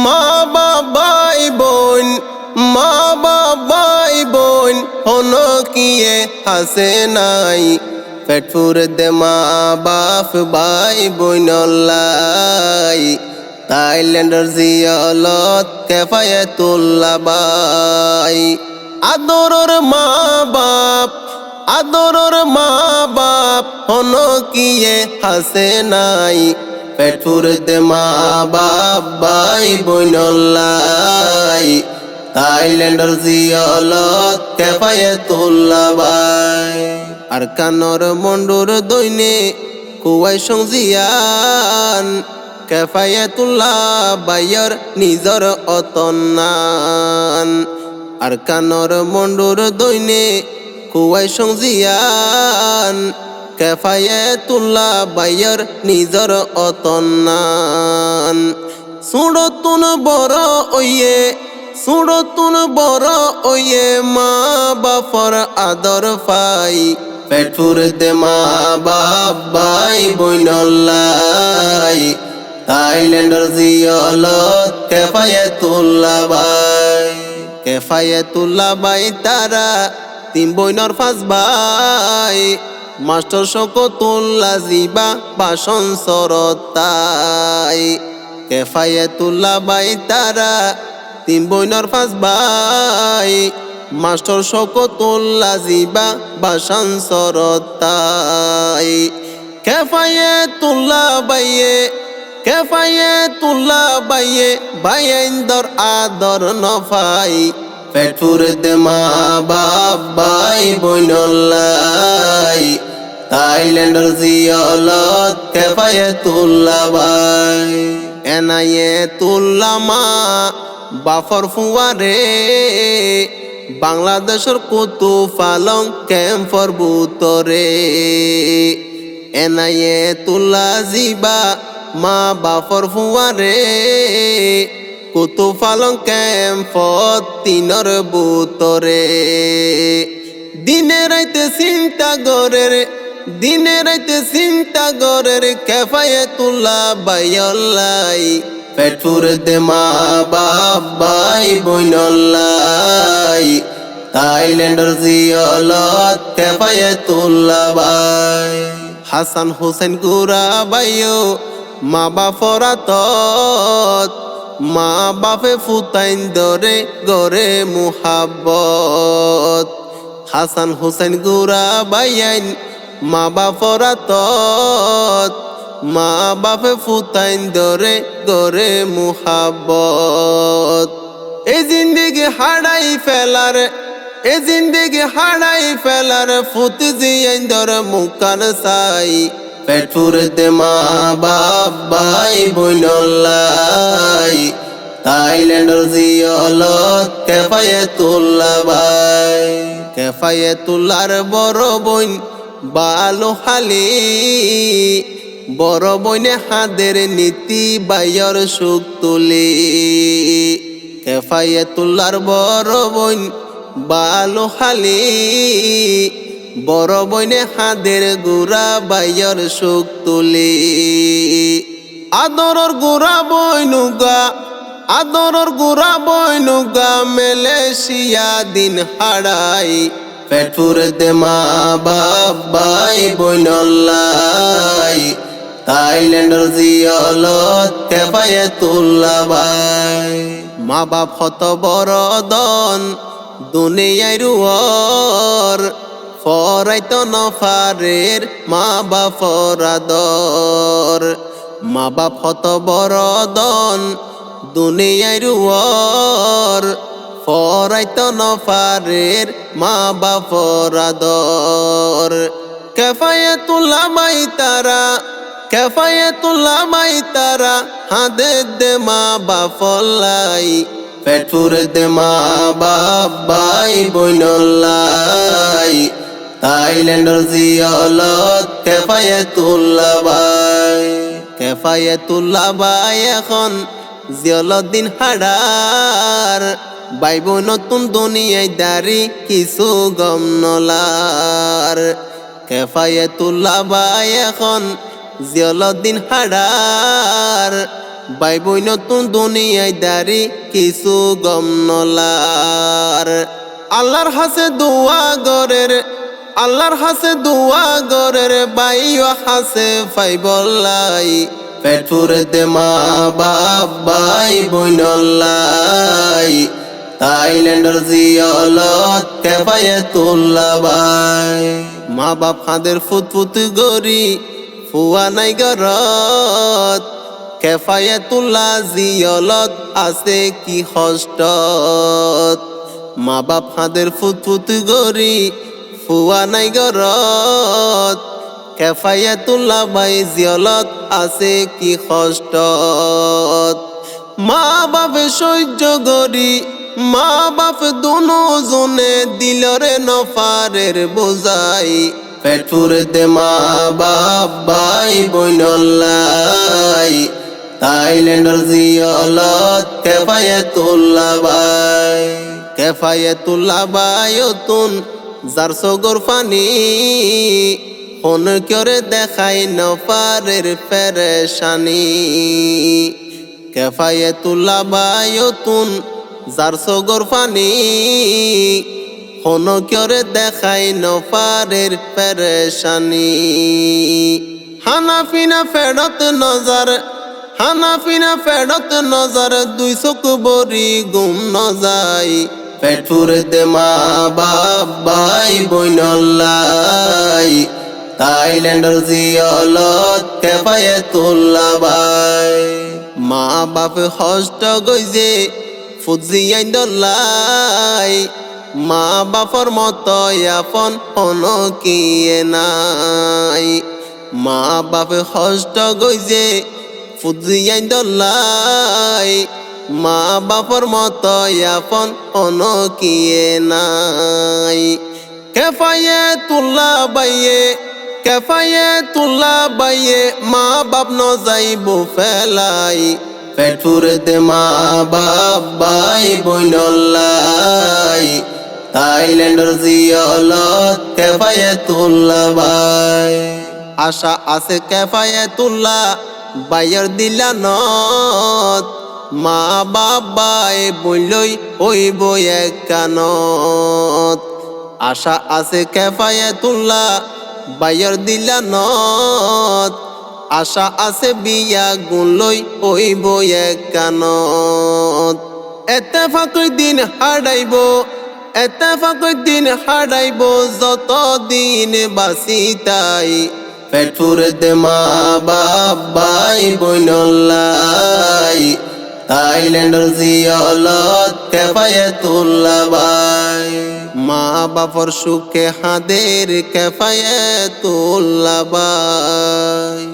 মা বাবাই বোন মা বাবাই বোন হনো কিয়ে হাসে নাই পেটপুর দে মা বাপ ভাই বোনলাই থাইল্যান্ডের জিয়ালত কেফায়েতুল্লাহ বাই আদরর মা বাপ হনো কিয়ে হাসে নাই পেটপুর দে মা বাপ ভাই বোনলাই থাইল্যান্ডের জিয়ালত কেফায়েতুল্লাহ বাই আর কানর মন্ডুর দৈনে কুয়াই সংজিয়ান কেফায়েতুল্লাহ বাইয়ের নিজর অতনান আর কানর মন্ডুর দৈনে কুয়াই সংজিয়ান কেফায়েতুল্লাহ বাইয়ের নিজর অতনান সুরতুন বড় ওয়ে মা বাপর আদর পাই পেটপুর দে মা বাপ ভাই বোনলাই থাইল্যান্ডের জিয়ালত কেফায়েতুল্লাহ বাই তারা তিন বইনর পাঁচ ভাই মাস্টার শওকতুল্লাহ জিবা বাসন সরতাই কেফায়েতুল্লাহ বাই তারা তিন বইনর পাঁচ ভাই মাস্টার শওকতুল্লাহ জিবা বাসন সরতাই কেফায়েতুল্লাহ বাইয়ে বাইন্দর আদর নফাই পেটপুর দে মা বাপ ভাই বোনলাই থাইল্যান্ডের জিয়ালত কেফায়েতুল্লাহ বাই এনায়েতুল্লাহ মা বাফর ফুয়ারে বাংলাদেশের কুতু ফালং ক্যাম্পর বুতরে এনায়েতুল্লাহ জিবা মা বাফর ফুয়ারে কুতু ফালং ক্যাম্পত তিনর বুতরে দিনে রাইতে চিন্তা গরের কেফায়েতুল্লাহ বাইয়লাই পেটপুর দে মা বাপ ভাই বোনলাই থাইল্যান্ডের জিয়ালত কেফায়েতুল্লাহ বাই হাসান হোসেন গুরা বাইও মা বাপর আতত মা বাপে ফুতাইন দরে গরে মুহাব্বত হাসান হোসেন গুরা বাইয়াইন মা বাপর আতত মা বাপে ফুতাইন দরে গরে মুহাব্বত এই জিন্দেগি হাড়াই ফেলার ফুতি জিয়াইন দরে মুকান সাই পেটপুর দে মা বাপ ভাই বোনলাই থাইল্যান্ডের জিয়ালত কেফায়েতুল্লাহ বাই কেফায়েতুল্লাহর বড় বোন বালো হালি বড় বইনে হাদের নীতি বাইয়র সুখ তুলি কেফায়েতুল্লাহর বড় বোন বালো হালি বড় বইনে হাদের গুড়া বাইয়র সুখ তুলি আদরর গুড়া বইনুগা মালয়েশিয়া দিন হারাই পেটপুর দে মা বাপ ভাই বোনলাই থাইল্যান্ডের জিয়ালত কেফায়েতুল্লাহ বাই মা বাপ হত বড় দন দুনিয়ায় রুয়ার ফরাইত নফারের মা বাপর আদর মা বাপ হত বড় দন দুনিয়ায় রুয়ার ফরাইত নফারের মা বাপর আদর কেফায়েতুল্লাহ বাই তারা হাদে দে মা বাপলাই পেটপুর দে মা বাপ ভাই বোনলাই থাইল্যান্ডের জিয়ালত কেফায়েতুল্লাহ বাই এখন জিয়ালত দিন হাড়ার বাইব নতুন দুনিয়ায় দাঁড়ি কিছু গম নলার কেফায়েতুল্লাহ বাই এখন জিয়ালত দিন হাড়ার বাই বই নতুন দুনিয়ায় দাঁড়ি কিছু গম নলার। আল্লাহর হাসে দোয়া গরের, আল্লাহর হাসে দোয়া গরের, বাইও হাসে ফাইবল্লাই। পেট ফুরেতে মা বাপ বাই বইনল্লাই, থাইল্যান্ডের জিয়লত কেফায়েতুল্লাহ বাই। মা বাপ হাদের ফুটফুট গরি ফুয়া নাই গরত, কেফায়েতুল্লাহ জিয়লত আছে কি হষ্টত। মা বাপ হাদের ফুটফুট গরি ফুয়া নাই গরত, কেফায়েতুল্লাহ বাই জিয়লত আছে কি হষ্টত। মা বাপে সহ্য গরি, মা বাপ দুনো জনে দিলরে নফারের বোঝাই। পেট ফুরেতে মা বাপ বাই বইনল্লাই, থাইল্যান্ডের জিয়লত কেফায়েতুল্লাহ বাই। কেফায়েতুল্লাহ বায়তুন যার সগর ফানি, হন করে দেখাই নফারের পেরেশানি। কেফায়েতুল্লাহ বায়তুন যার সগর ফানি, হন করে দেখাই নফারের পেরেশানি। হানাফিনা ফেরত নজর, হানাফিনা ফেরত নজর, দুই চোখ বরি গুম নজাই। পেট ফুরেতে মা বাপ বাই বইনল্লাই, থাইল্যান্ডের জিয়লত কেফায়েতুল্লাহ বাই। মা বাপ হষ্ট গইজে ফুজিয়াই দল্লাই, মা বাপর মতো আপন হন কিয়ে নাই। মা বাপ হষ্ট গইজে ফুজিয়াই দল্লাই, মা বাপর মতো আপন হন কিয়ে নাই। কেফায়েতুল্লাহ বাইয়ে, কেফায়েতুল্লাহ বাইয়ে, মা বাপ ন যাইব ফেলাই। পেট ফুরেতে মা বাপ বাই বইনল্লাই, থাইল্যান্ডের জিয়লত কেফায়েতুল্লাহ বাই। আশা আছে কেফায়েতুল্লাহ বাইয়ের দিলানত, মা বাপ বাই বইলই হইব একানত। আশা আছে কেফায়েতুল্লাহ বাইয়ের দিলানত, আশা আছে বিয়া গুনলই হইব একানত। এতেফাকই দিন হারাইব, এতেফাকই দিন হারাইব, যত দিন বাঁচি তাই। পেট ফুরেতে মা বাপ বাই বইনল্লাই, থাইল্যান্ডের জিয়লত কেফায়েতুল্লাহ বাই। মা বাপর সুখে হাদের কেফায়েতুল্লাহ বাই।